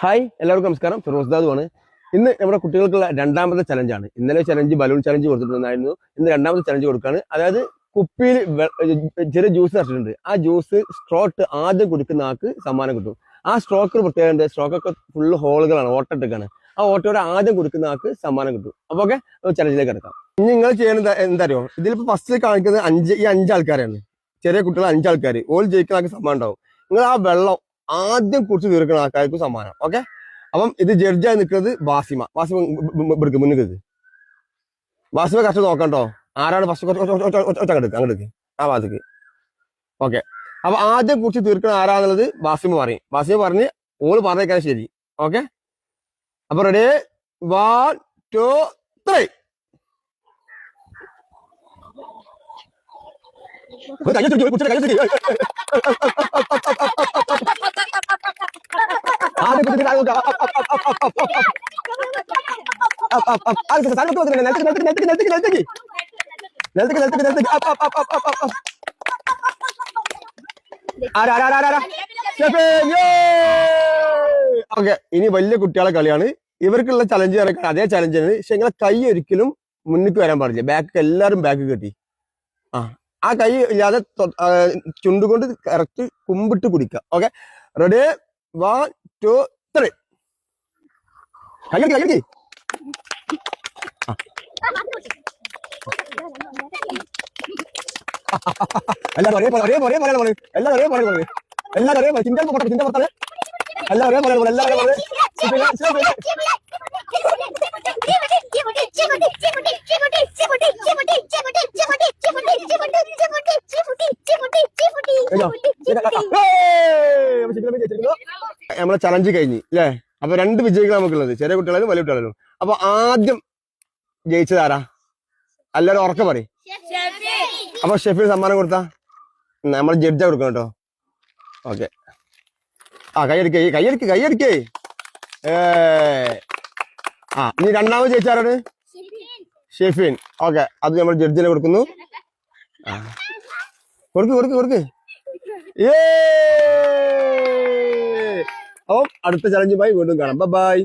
Hi എല്ലാവർക്കും നമസ്കാരം. ഫിറോസ്ദാദു ആണ്. ഇന്ന് നമ്മുടെ കുട്ടികൾക്കുള്ള രണ്ടാമത്തെ ചലഞ്ചാണ്. ഇന്നലെ ചലഞ്ച് ബലൂൺ ചലഞ്ച് കൊടുത്തിട്ടുണ്ടായിരുന്നു. ഇന്ന് രണ്ടാമത്തെ ചലഞ്ച് കൊടുക്കുകയാണ്. അതായത് കുപ്പിയിൽ ചെറിയ ജ്യൂസ് നിറച്ചിട്ടുണ്ട്. ആ ജ്യൂസ് സ്ട്രോട്ട് ആദ്യം കുടിക്കുന്ന ആൾക്ക് സമ്മാനം കിട്ടും. ആ സ്ട്രോക്ക് പ്രത്യേകത സ്ട്രോക്കൊക്കെ ഫുള്ള് ഹോളുകളാണ്, ഓട്ടട്ടൊക്കെയാണ്. ആ ഓട്ടോടെ ആദ്യം കുടിക്കുന്ന ആൾക്ക് സമ്മാനം കിട്ടും. അപ്പൊ ഓക്കെ, ചലഞ്ചിലേക്ക് കിടക്കാം. ഇനി നിങ്ങൾ ചെയ്യുന്നത് എന്താ അറിയോ? ഇതിലിപ്പോ ഫസ്റ്റ് കാണിക്കുന്നത് ഈ അഞ്ചാൾക്കാരാണ്. ചെറിയ കുട്ടികൾ 5 ആൾക്കാർ. ഓൾ ജയിക്കുന്ന ആൾക്ക് സമ്മാനം ഉണ്ടാവും. നിങ്ങൾ ആ വെള്ളം ആദ്യം കുറിച്ച് തീർക്കുന്ന ആൾക്കാർക്ക് സമ്മാനം. ഓക്കെ, അപ്പം ഇത് ജഡ്ജായി നിൽക്കുന്നത് ബാസിമ. മുന്നിൽ ബാസിമ കറക്റ്റ് നോക്കണ്ടോ ആരാണ് ഫസ്റ്റ് അങ്ങോട്ട് ആ ഭാഗത്തേക്ക്. ഓക്കെ, അപ്പൊ ആദ്യം കുറിച്ച് തീർക്കുന്ന ആരാന്നുള്ളത് ബാസിമ പറയും. ബാസിമ പറഞ്ഞ് ഓള് പറഞ്ഞേക്കാൻ ശരി. ഓക്കെ, അപ്പൊ റെഡി, 1 2 3. ഓക്കെ, ഇനി വലിയ കുട്ടികളെ കളിയാണ്. ഇവർക്കുള്ള ചലഞ്ച് നടക്കാൻ അതേ ചലഞ്ചാണ്. പക്ഷെ നിങ്ങളെ കൈ ഒരിക്കലും മുന്നിക്ക് വരാൻ പാടില്ല. ബാക്ക് എല്ലാവരും ബാക്ക് കെട്ടി. ആ കൈ ഇല്ലാതെ ചുണ്ടുകൊണ്ട് കറക്റ്റ് കുമ്പിട്ട് കുടിക്കുക. Okay, ready, 1 2 3. കൈ എല്ലാവരും ഒരേ ചിന്ത പുറത്താണ്. എല്ലാവരും നമ്മളെ ചലഞ്ച് കഴിഞ്ഞ് അല്ലേ? അപ്പൊ 2 വിജയികൾ നമുക്കുള്ളത്, ചെറിയ കുട്ടികളും വലിയ കുട്ടികളും. അപ്പൊ ആദ്യം ജയിച്ചതാരാ? എല്ലാവരും ഉറക്കെ പറയും. അപ്പൊ ഷെഫിന് സമ്മാനം കൊടുത്താ നമ്മൾ ജഡ്ജാ കൊടുക്കണം കേട്ടോ. ഓക്കെ, കൈയടിക്കേ. ഇനി രണ്ടാമത് ജയിച്ചാരാണ്? ഷെഫിൻ. ഓക്കെ, അത് നമ്മൾ ജഡ്ജിനെ കൊടുക്കുന്നു. കൊടുക്ക്. അപ്പം അടുത്ത ചലഞ്ചുമായി വീണ്ടും കാണാം. ബൈ.